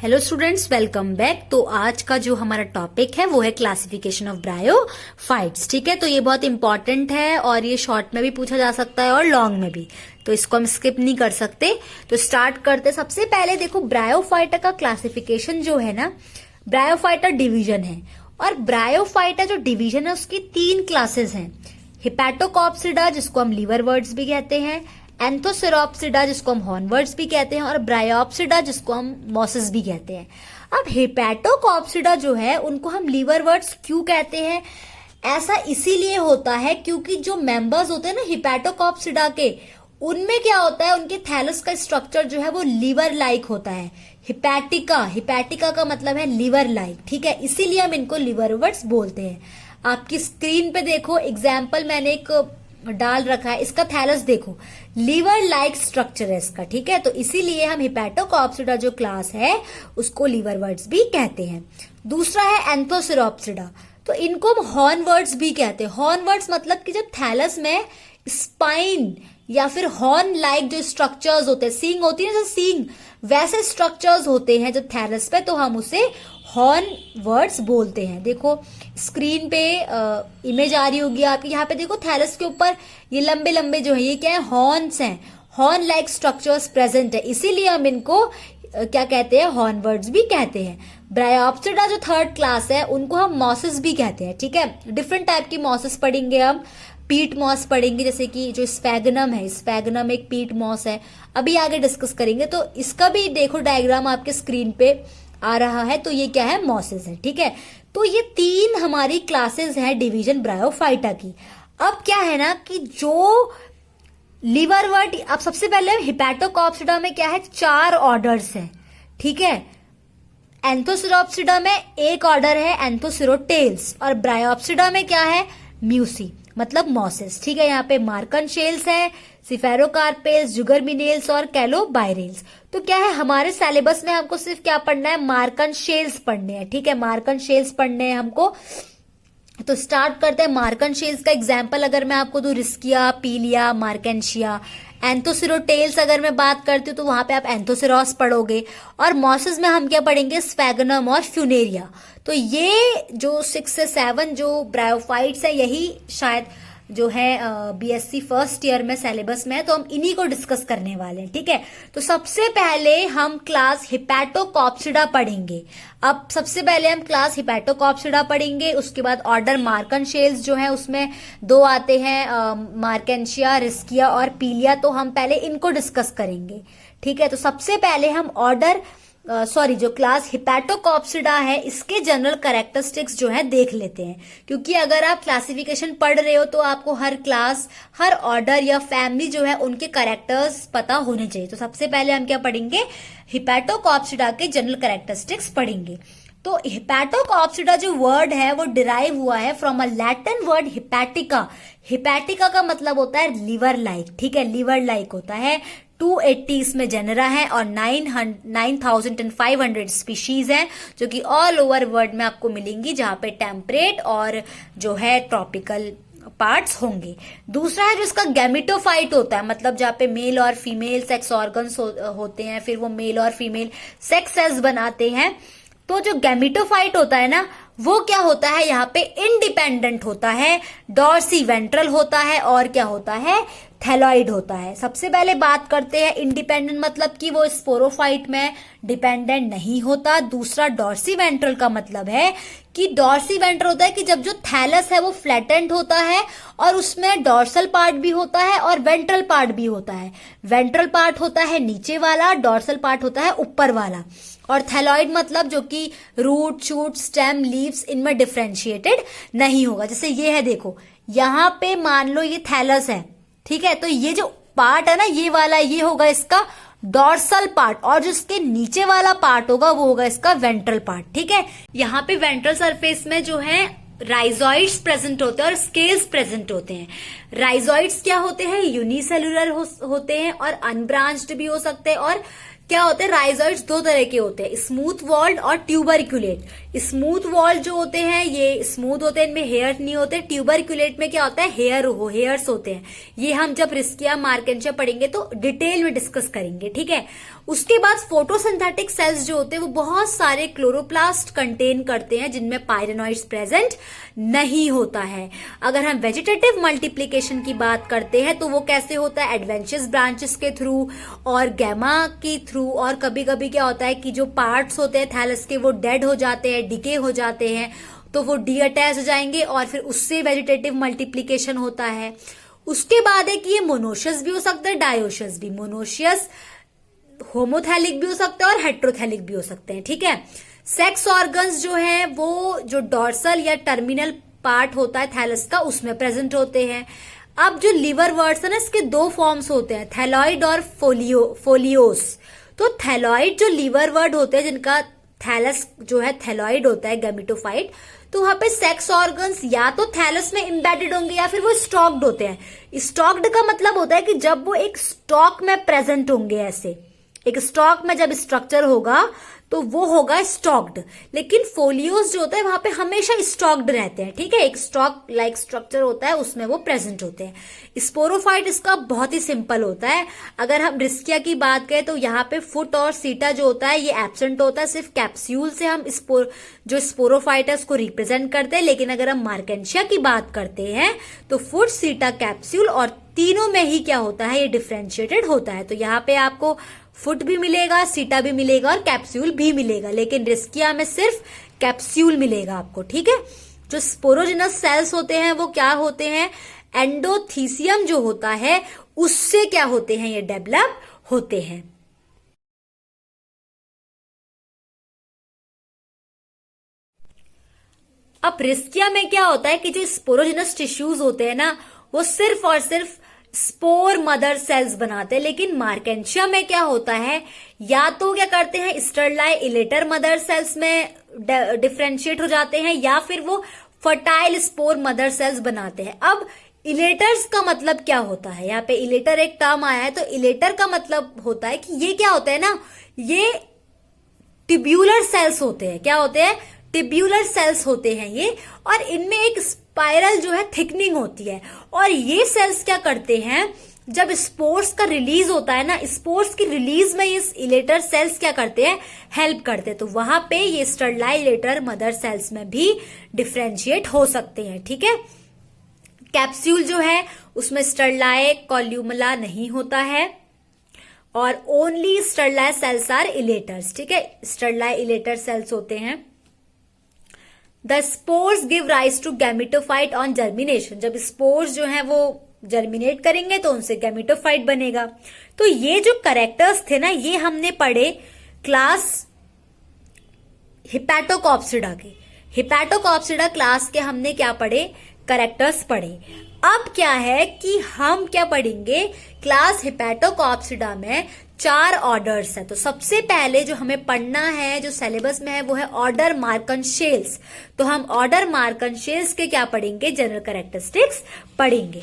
Hello students, welcome back. तो आज का जो हमारा टॉपिक है वो है क्लासिफिकेशन ऑफ ब्रायोफाइट्स। ठीक है, तो ये बहुत इंपॉर्टेंट है और ये शॉर्ट में भी पूछा जा सकता है और लॉन्ग में भी, तो इसको हम स्किप नहीं कर सकते। तो स्टार्ट करते। सबसे पहले देखो, ब्रायोफाइटा का क्लासिफिकेशन जो है ना, ब्रायोफाइटा डिवीजन है और ब्रायोफाइटा जो डिवीजन है उसकी 3 क्लासेस हैं। हिपैटोकॉप्सिडा जिसको हम लीवरवर्ड्स भी कहते हैं, एंथोसेरोप्सिडा जिसको हम हॉर्नवर्ड्स भी कहते हैं और ब्रायोप्सिडा जिसको हम मॉसेस भी कहते हैं। अब हिपैटोकॉप्सिडा जो है उनको हम लीवरवर्ड्स क्यों कहते हैं? ऐसा इसीलिए होता है क्योंकि जो मेंबर्स होते हैं ना हिपैटोकॉप्सिडा के, उनमें क्या होता है, उनके थैलस का स्ट्रक्चर जो है वो लीवर लाइक होता है। हिपैटिका का मतलब है लीवर लाइक। ठीक है, इसीलिए हम इनको लीवरवर्ड्स बोलते हैं। आपकी स्क्रीन पे देखो एग्जाम्पल मैंने एक डाल रखा है, इसका थैलस देखो, लीवर लाइक स्ट्रक्चर है इसका। ठीक है, तो इसीलिए हम हिपैटोकॉप्सिडा जो क्लास है उसको लीवरवर्ड्स भी कहते हैं। दूसरा है एंथोसेरोप्सिडा, तो इनको हम हॉर्नवर्ड्स भी कहते हैं। हॉर्नवर्ड्स मतलब कि जब थैलस में स्पाइन या फिर हॉर्न लाइक जो स्ट्रक्चर्स होते हैं, सींग होती है ना, जैसे सींग वैसे स्ट्रक्चर्स होते हैं जब थैलस पे, तो हम उसे हॉर्न वर्ड्स बोलते हैं। देखो स्क्रीन पे इमेज आ रही होगी आपकी, यहाँ पे देखो थैलस के ऊपर ये लंबे लंबे जो है ये क्या है, हॉर्न्स हैं, हॉर्न लाइक स्ट्रक्चर्स प्रेजेंट है, इसीलिए हम इनको क्या कहते हैं, हॉर्न वर्ड्स भी कहते हैं। ब्रायोप्सिडा जो थर्ड क्लास है उनको हम मॉसेस भी कहते हैं। ठीक है, डिफरेंट टाइप की मॉसेस पढ़ेंगे हम। पीट मॉस पढ़ेंगे, जैसे कि जो स्फैगनम है, स्फैगनम एक पीट मॉस है, अभी आगे डिस्कस करेंगे। तो इसका भी देखो डायग्राम आपके स्क्रीन पे आ रहा है, तो ये क्या है, मॉसेस है। ठीक है, तो ये 3 हमारी क्लासेस हैं डिवीजन ब्रायोफाइटा की। अब क्या है ना कि जो लीवरवर्ड, अब सबसे पहले हिपैटोकॉप्सिडा में क्या है, 4 ऑर्डर्स हैं। ठीक है, एंथोसेरोप्सिडा में एक ऑर्डर है एंथोसेरोटेल्स और ब्रायोप्सिडा में क्या है, म्यूसी मतलब मॉसेस। ठीक है, यहाँ पे मार्कनशेल्स है, सिफेरोकार्पेल्स, जुगरमिनेल्स और कैलोबायरेल्स। तो क्या है, हमारे सिलेबस में हमको सिर्फ क्या पढ़ना है, मार्कनशेल्स पढ़ने हैं। ठीक है, मार्कनशेल्स पढ़ने हैं हमको। तो स्टार्ट करते हैं। मार्कनशेल्स का एग्जाम्पल अगर मैं आपको दूं, रिस्किया, पीलिया, मार्केंशिया। एंथोसेरोटेल्स अगर मैं बात करती हूँ तो वहां पे आप एंथोसेरोस पढ़ोगे और मॉसेस में हम क्या पढ़ेंगे, स्फैगनम और फ्यूनेरिया। तो ये जो 6 से 7 जो ब्रायोफाइट्स है, यही शायद जो है बीएससी फर्स्ट ईयर में सिलेबस में है, तो हम इन्हीं को डिस्कस करने वाले हैं। ठीक है, तो सबसे पहले हम क्लास हिपैटोकॉप्सिडा पढ़ेंगे। अब सबसे पहले हम क्लास हिपैटोकॉप्सिडा पढ़ेंगे, उसके बाद ऑर्डर मार्कनशेल्स जो है उसमें 2 आते हैं, मार्केंशिया, रिस्किया और पीलिया। तो हम पहले इनको डिस्कस करेंगे। ठीक है, तो सबसे पहले हम ऑर्डर जो क्लास हिपैटोकॉप्सिडा है इसके जनरल कैरेक्टरिस्टिक्स जो है देख लेते हैं, क्योंकि अगर आप क्लासिफिकेशन पढ़ रहे हो तो आपको हर क्लास, हर ऑर्डर या फैमिली जो है उनके कैरेक्टर्स पता होने चाहिए। तो सबसे पहले हम क्या पढ़ेंगे, हिपैटोकॉप्सिडा के जनरल कैरेक्टरिस्टिक्स पढ़ेंगे। तो हिपैटोकॉप्सिडा जो वर्ड है वो डिराइव हुआ है from a Latin word hepatica. Hepatica का मतलब होता है लीवर लाइक। ठीक है, लीवर लाइक होता है। 280 इसमें जेनरा है और 9500 स्पीशीज हैं जो कि ऑल ओवर वर्ल्ड में आपको मिलेंगी, जहां पे टेम्परेट और जो है ट्रॉपिकल पार्ट्स होंगे। दूसरा है जो इसका गैमेटोफाइट होता है, मतलब जहाँ पे मेल और फीमेल सेक्स ऑर्गन्स होते हैं, फिर वो मेल और फीमेल सेक्स सेल्स बनाते हैं। तो जो गैमेटोफाइट होता है ना, वो क्या होता है, यहाँ पे इंडिपेंडेंट होता है, डॉर्सी वेंट्रल होता है और क्या होता है, थैलॉइड होता है। सबसे पहले बात करते हैं इंडिपेंडेंट, मतलब कि वो स्पोरोफाइट में डिपेंडेंट नहीं होता। दूसरा डॉर्सी वेंट्रल का मतलब है कि डॉर्सी वेंट्रल होता है कि जब जो थैलस है वो फ्लैटेंड होता है और उसमें डॉर्सल पार्ट भी होता है और वेंट्रल पार्ट भी होता है। वेंट्रल पार्ट होता है नीचे वाला, डॉर्सल पार्ट होता है ऊपर वाला। और थैलॉइड मतलब जो कि रूट, शूट, स्टेम, लीव्स, इनमें डिफ्रेंशिएटेड नहीं होगा। जैसे ये है, देखो यहाँ पे मान लो ये थैलस है। ठीक है, तो ये जो पार्ट है ना, ये वाला, ये होगा इसका डॉर्सल पार्ट और जो इसके नीचे वाला पार्ट होगा वो होगा इसका वेंट्रल पार्ट। ठीक है, यहाँ पे वेंट्रल सरफेस में जो है राइजोइड्स प्रेजेंट होते हैं और स्केल्स प्रेजेंट होते हैं। राइजोइड्स क्या होते हैं, यूनिसेलुलर होते हैं और अनब्रांच्ड भी हो सकते हैं और क्या होते हैं, राइजोइड्स दो तरह के होते हैं, स्मूथ वॉल्ड और ट्यूबरक्यूलेट। स्मूथ वॉल्ड जो होते हैं ये स्मूथ होते हैं, इनमें हेयर नहीं होते। ट्यूबरक्यूलेट में क्या होता है, हेयर्स होते हैं। ये हम जब रिस्किया मार्केंशिया पढ़ेंगे तो डिटेल में डिस्कस करेंगे, ठीक है। उसके बाद फोटोसिंथेटिक सेल्स जो होते हैं वो बहुत सारे क्लोरोप्लास्ट कंटेन करते हैं जिनमें पायरेनॉइड्स प्रेजेंट नहीं होता है। अगर हम वेजिटेटिव मल्टीप्लिकेशन की बात करते हैं तो वो कैसे होता है, एडवेंचर्स ब्रांचेस के थ्रू और गैमा के थ्रू। और कभी कभी क्या होता है कि जो पार्ट्स होते हैं थैलस के वो डेड हो जाते हैं, डिके हो जाते हैं, तो वो डी अटैच हो जाएंगे और फिर उससे वेजिटेटिव मल्टीप्लिकेशन होता है। उसके बाद है कि ये मोनोशियस भी हो सकता है, डायोशियस भी। मोनोशियस होमोथैलिक भी हो सकते हैं और हेट्रोथैलिक भी हो सकते हैं, ठीक है। सेक्स ऑर्गन्स जो है वो जो डॉर्सल या टर्मिनल पार्ट होता है थैलस का उसमें प्रेजेंट होते हैं। अब जो लिवर वर्ड्स है ना, इसके दो फॉर्म्स होते हैं, थैलॉइड और फोलियोस। तो थैलॉइड जो लिवर वर्ड होते हैं जिनका थैलस जो है थैलॉइड होता है, गैमेटोफाइट, तो वहां पे सेक्स ऑर्गन्स या तो थैलस में एम्बेडेड होंगे या फिर वो स्टॉक्ड होते हैं। स्टॉक्ड का मतलब होता है कि जब वो एक स्टॉक में प्रेजेंट होंगे, ऐसे एक स्टॉक में जब स्ट्रक्चर होगा तो वो होगा स्टॉक्ड। लेकिन फोलियोस जो होता है वहां पे हमेशा स्टॉक्ड रहते हैं, ठीक है। एक स्टॉक लाइक स्ट्रक्चर होता है उसमें वो प्रेजेंट होते हैं। स्पोरोफाइट इसका बहुत ही सिंपल होता है। अगर हम रिस्किया की बात करें तो यहाँ पे फुट और सीटा जो होता है ये एब्सेंट होता है, सिर्फ कैप्सूल से हम जो स्पोरोफाइट है उसको रिप्रेजेंट करते हैं। लेकिन अगर हम मार्केंशिया की बात करते हैं तो फुट, सीटा, कैप्सूल और तीनों में ही क्या होता है, ये डिफ्रेंशिएटेड होता है। तो यहाँ पे आपको फुट भी मिलेगा, सीटा भी मिलेगा और कैप्सूल भी मिलेगा, लेकिन रिस्किया में सिर्फ कैप्सूल मिलेगा आपको, ठीक है। जो स्पोरोजिनस सेल्स होते हैं वो क्या होते हैं, एंडोथीसियम जो होता है उससे क्या होते हैं, ये डेवलप होते हैं। अब रिस्किया में क्या होता है कि जो स्पोरोजिनस टिश्यूज होते हैं ना वो सिर्फ और सिर्फ स्पोर मदर सेल्स बनाते हैं। लेकिन मार्केंशिया में क्या होता है, या तो क्या करते हैं स्टरलाई इलेटर मदर सेल्स में डिफ्रेंशिएट हो जाते हैं या फिर वो फर्टाइल स्पोर मदर सेल्स बनाते हैं। अब इलेटर्स का मतलब क्या होता है, यहाँ पे इलेटर एक टर्म आया है, तो इलेटर का मतलब होता है कि ये क्या होता है ना, ये ट्यूब्यूलर सेल्स होते हैं। क्या होते हैं, ट्यूब्यूलर सेल्स होते हैं ये, और इनमें एक स्पाइरल जो है थिकनिंग होती है। और ये सेल्स क्या करते हैं, जब स्पोर्स का रिलीज होता है ना, स्पोर्स की रिलीज में ये इलेटर सेल्स क्या करते हैं, हेल्प करते हैं। तो वहां पे ये स्टरलाई इलेटर मदर सेल्स में भी डिफ्रेंशिएट हो सकते हैं, ठीक है। कैप्सूल जो है उसमें स्टरलाई कॉल्यूमला नहीं होता है और only sterile cells are elaters, ठीक है। स्टरलाई इलेटर सेल्स होते हैं। The spores give rise to gametophyte on germination. जब स्पोर्स जो है वो जर्मिनेट करेंगे तो उनसे गैमेटोफाइट बनेगा। तो ये जो कैरेक्टर्स थे ना ये हमने पढ़े क्लास हिपैटोकॉप्सिडा के। हिपैटोकॉप्सिडा क्लास के हमने क्या पढ़े, कैरेक्टर्स पढ़े। अब क्या है कि हम क्या पढ़ेंगे, क्लास हिपैटोकॉप्सिडा में 4 ऑर्डर्स है। तो सबसे पहले जो हमें पढ़ना है जो सिलेबस में है वो है ऑर्डर मार्कनशेल्स। तो हम ऑर्डर मार्कनशेल्स के क्या पढ़ेंगे, जनरल कैरेक्टरिस्टिक्स पढ़ेंगे।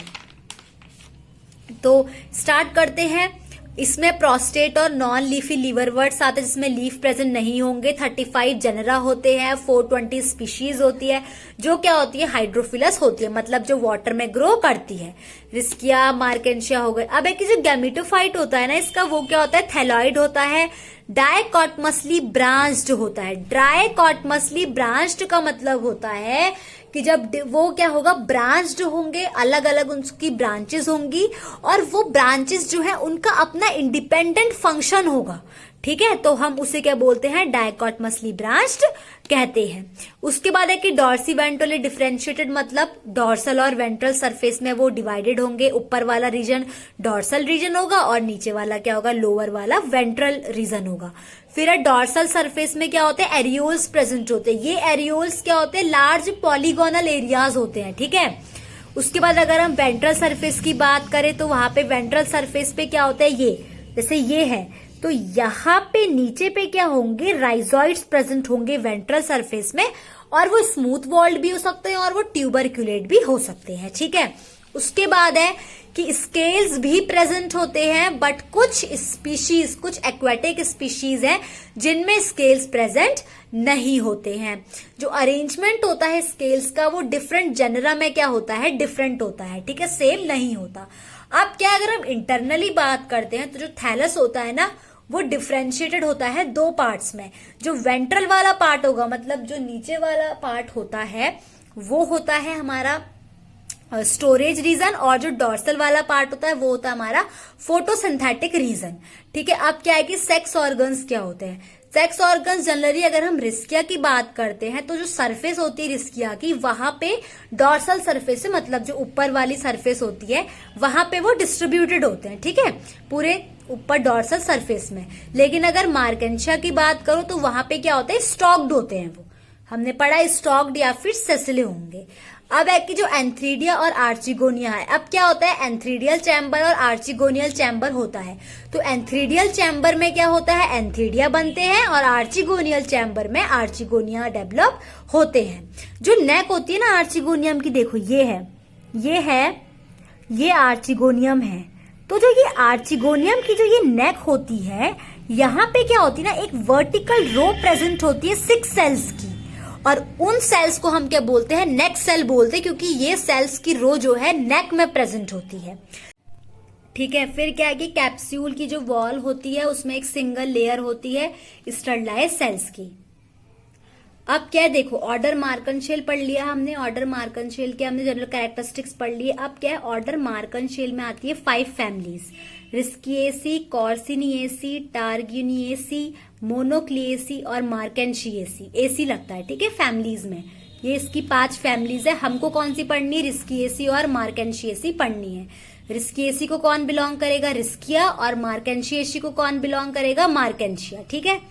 तो स्टार्ट करते हैं। इसमें प्रोस्टेट और नॉन लीफी लीवर वर्ड्स आते हैं जिसमें लीफ प्रेजेंट नहीं होंगे। 35 जनरा होते हैं, 420 स्पीशीज होती है जो क्या होती है, हाइड्रोफिलस होती है, मतलब जो वाटर में ग्रो करती है। रिस्किया मार्केंशिया हो गए। अब एक जो गैमेटोफाइट होता है ना इसका वो क्या होता है, थैलॉइड होता है, डायकॉटमसली ब्रांच्ड होता है। डायकॉटमसली ब्रांच्ड का मतलब होता है कि जब वो क्या होगा, ब्रांच्ड होंगे, अलग अलग उनकी ब्रांचेस होंगी और वो ब्रांचेस जो है उनका अपना इंडिपेंडेंट फंक्शन होगा, ठीक है। तो हम उसे क्या बोलते हैं, डायकॉटमसली ब्रांच्ड कहते हैं। उसके बाद है कि डॉर्सी वेंट्रली डिफरेंशिएटेड, मतलब डॉर्सल और वेंट्रल सरफेस में वो डिवाइडेड होंगे। ऊपर वाला रीजन डॉर्सल रीजन होगा और नीचे वाला क्या होगा, लोअर वाला वेंट्रल रीजन होगा। फिर डॉर्सल सरफेस में क्या होते हैं, एरियोल्स प्रेजेंट होते हैं। ये एरियोल्स क्या होते हैं, लार्ज पॉलीगोनल एरियाज होते हैं, ठीक है। उसके बाद अगर हम वेंट्रल सरफेस की बात करें तो वहां पे वेंट्रल सरफेस पे क्या होता है, ये जैसे ये है तो यहाँ पे नीचे पे क्या होंगे, राइजोइड्स प्रेजेंट होंगे वेंट्रल सरफेस में, और वो स्मूथ वॉल्ड भी हो सकते हैं और वो ट्यूबरक्यूलेट भी हो सकते हैं, ठीक है। उसके बाद है कि स्केल्स भी प्रेजेंट होते हैं, बट कुछ स्पीशीज, कुछ एक्वेटिक स्पीशीज हैं जिनमें स्केल्स प्रेजेंट नहीं होते हैं। जो अरेंजमेंट होता है स्केल्स का वो डिफरेंट जेनरा में क्या होता है, डिफरेंट होता है, ठीक है, सेम नहीं होता। अब क्या, अगर हम इंटरनली बात करते हैं तो जो थैलस होता है ना वो डिफ्रेंशिएटेड होता है दो पार्ट्स में। जो वेंट्रल वाला पार्ट होगा, मतलब जो नीचे वाला पार्ट होता है वो होता है हमारा स्टोरेज रीजन, और जो डॉर्सल वाला पार्ट होता है वो होता है हमारा फोटोसिंथेटिक रीजन। ठीक है, अब क्या है कि सेक्स ऑर्गन्स क्या होते हैं। सेक्स ऑर्गन्स जनरली अगर हम रिस्किया की बात करते हैं तो जो सरफेस होती है रिस्किया की, वहां पे डॉर्सल सरफेस है, मतलब जो ऊपर वाली सरफेस होती है वहां पे वो डिस्ट्रीब्यूटेड होते हैं, ठीक है, पूरे ऊपर डॉर्सल सरफेस में। लेकिन अगर मार्केंशिया की बात करो तो वहां पे क्या होता है, स्टॉक्ड होते हैं, वो हमने पढ़ा स्टॉक्ड या फिर सेसिले होंगे। अब है कि जो एंथ्रीडिया और आर्चिगोनिया है, अब क्या होता है, एंथ्रीडियल चैम्बर और आर्चिगोनियल चैम्बर होता है। तो एंथ्रीडियल चैम्बर में क्या होता है, एंथ्रीडिया बनते हैं, और आर्चिगोनियल चैम्बर में आर्चिगोनिया डेवलप होते हैं। जो नेक होती है ना आर्चिगोनियम की, देखो ये आर्चिगोनियम है। तो जो ये आर्चिगोनियम की जो ये नेक होती है, यहाँ पे क्या होती है ना, एक वर्टिकल रो प्रेजेंट होती है 6 सेल्स की, और उन सेल्स को हम क्या बोलते हैं, नेक सेल बोलते हैं, क्योंकि ये सेल्स की रो जो है नेक में प्रेजेंट होती है। ठीक है, फिर क्या है कि कैप्सूल की जो वॉल होती है उसमें एक सिंगल लेयर होती है स्टरलाइज सेल्स की। अब क्या है, देखो ऑर्डर मार्कनशेल पढ़ लिया हमने, ऑर्डर मार्कनशेल के हमने जनरल कैरेक्टरिस्टिक्स पढ़ लिए। अब क्या है, ऑर्डर मार्कनशेल में आती है 5 फैमिलीज, रिस्किएसी, कॉर्सिनिएसी, टारगिनिएसी, मोनोक्लिएसी और मार्केंशिएसी। एसी लगता है, ठीक है, फैमिलीज में ये इसकी 5 फैमिलीज है। हमको कौन सी पढ़नी है, रिस्किएसी और मार्केंशिएसी पढ़नी है। रिस्किएसी को कौन बिलोंग करेगा, रिस्किया, और मार्केंशिएसी को कौन बिलोंग करेगा, मार्केंशिया। ठीक है,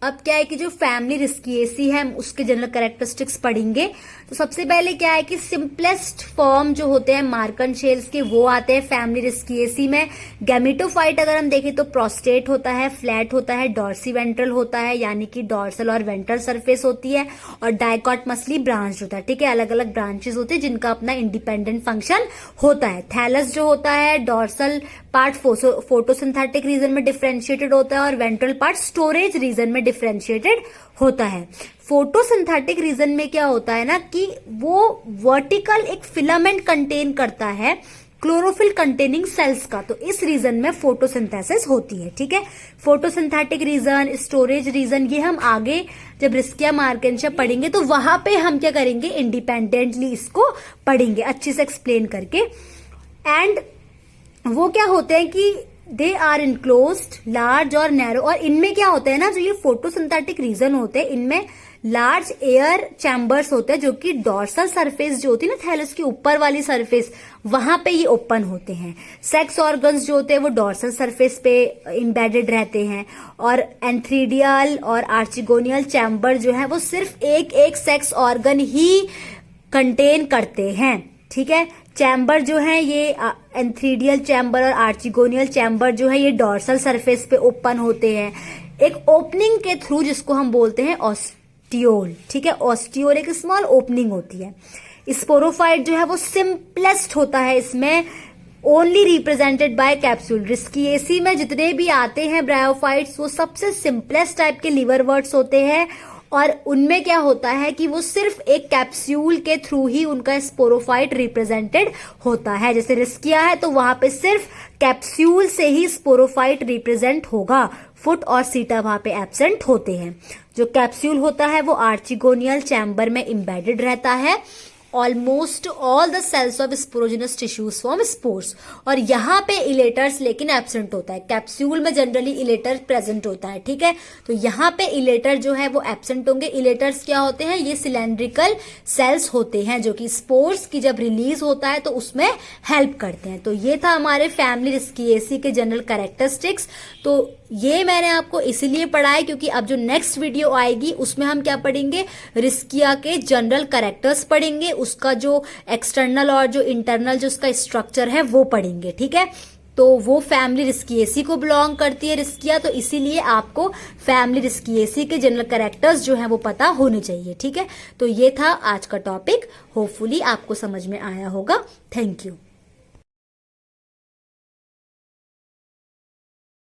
अब क्या है कि जो फैमिली रिस्किएसी है हम उसके जनरल कैरेक्टरिस्टिक्स पढ़ेंगे। तो सबसे पहले क्या है कि सिंपलेस्ट फॉर्म जो होते हैं मार्कनशेल्स के वो आते हैं फैमिली रिस्किएसी में। गैमेटोफाइट अगर हम देखें तो प्रोस्टेट होता है, फ्लैट होता है, डॉर्सी वेंट्रल होता है, यानी कि डॉर्सल और वेंट्रल सरफेस होती है, और डाइकॉटमसली ब्रांच होता है। ठीक है, अलग अलग ब्रांचेस होते हैं जिनका अपना इंडिपेंडेंट फंक्शन होता है। थैलस जो होता है, डॉर्सल पार्ट फोटोसिंथेटिक रीजन में डिफ्रेंशिएटेड होता है, और वेंट्रल पार्ट स्टोरेज रीजन में डिफ्रेंशिएटेड होता है। फोटोसिंथेटिक रीजन में क्या होता है ना कि वो वर्टिकल एक फिलामेंट कंटेन करता है क्लोरोफिल कंटेनिंग सेल्स का, तो इस रीजन में फोटोसिंथेसिस होती है। ठीक है, फोटोसिंथेटिक रीजन, स्टोरेज रीजन, ये हम आगे जब रिस्किया मार्केंशिया पढ़ेंगे तो वहां पे हम क्या करेंगे, इंडिपेंडेंटली इसको पढ़ेंगे अच्छे से एक्सप्लेन करके। एंड वो क्या होते हैं कि दे आर इनक्लोज्ड, लार्ज और नैरो, और इनमें क्या होता है ना, जो ये फोटोसिंथेटिक रीजन होते हैं इनमें लार्ज एयर चैम्बर्स होते हैं, जो कि डॉर्सल सरफेस जो होती है ना थैलस की ऊपर वाली सरफेस, वहां पे ये ओपन होते हैं। सेक्स ऑर्गन्स जो होते हैं वो डॉर्सल सरफेस पे इम्बेडेड रहते हैं, और एंथ्रीडियल और आर्चिगोनियल चैम्बर जो है वो सिर्फ एक सेक्स ऑर्गन ही कंटेन करते हैं। ठीक है, चैम्बर जो है ये एंथ्रीडियल चैम्बर और आर्चिगोनियल चैम्बर जो है ये डॉर्सल सरफेस पे ओपन होते हैं एक ओपनिंग के थ्रू, जिसको हम बोलते हैं ऑस्टियोल। ठीक है, ऑस्टियोल एक स्मॉल ओपनिंग होती है। स्पोरोफाइट जो है वो सिंपलेस्ट होता है, इसमें ओनली रिप्रेजेंटेड बाय कैप्सूल। रिस्किएसी में जितने भी आते हैं ब्रायोफाइट्स वो सबसे सिंपलेस्ट टाइप के लिवरवर्ट्स होते हैं, और उनमें क्या होता है कि वो सिर्फ एक कैप्सूल के थ्रू ही उनका स्पोरोफाइट रिप्रेजेंटेड होता है। जैसे रिस्किया है तो वहां पे सिर्फ कैप्सूल से ही स्पोरोफाइट रिप्रेजेंट होगा, फुट और सीटा वहां पे एब्सेंट होते हैं। जो कैप्सूल होता है वो आर्चिगोनियल चैम्बर में इम्बेडेड रहता है। Almost all the cells of sporogenous tissues form spores, और यहाँ पे इलेटर्स लेकिन एब्सेंट होता है। कैप्सूल में जनरली इलेटर प्रेजेंट होता है। ठीक है, तो यहाँ पे इलेटर जो है वो एब्सेंट होंगे। इलेटर्स क्या होते हैं, ये सिलेंड्रिकल सेल्स होते हैं जो कि स्पोर्स की जब रिलीज होता है तो उसमें हेल्प करते हैं। तो ये था हमारे फैमिली रिस्किएसी के जनरल कैरेक्टरिस्टिक्स। तो ये मैंने आपको इसीलिए पढ़ाया क्योंकि अब जो नेक्स्ट वीडियो आएगी उसमें हम क्या पढ़ेंगे, रिस्किया के जनरल कैरेक्टर्स पढ़ेंगे, उसका जो एक्सटर्नल और जो इंटरनल जो उसका स्ट्रक्चर है वो पढ़ेंगे। ठीक है, तो वो फैमिली रिस्किएसी को बिलोंग करती है, रिस्किया, तो इसीलिए आपको फैमिली रिस्किएसी के जनरल कैरेक्टर्स जो हैं वो पता होने चाहिए। ठीक है, तो ये था आज का टॉपिक। होपफुली आपको समझ में आया होगा। Thank you.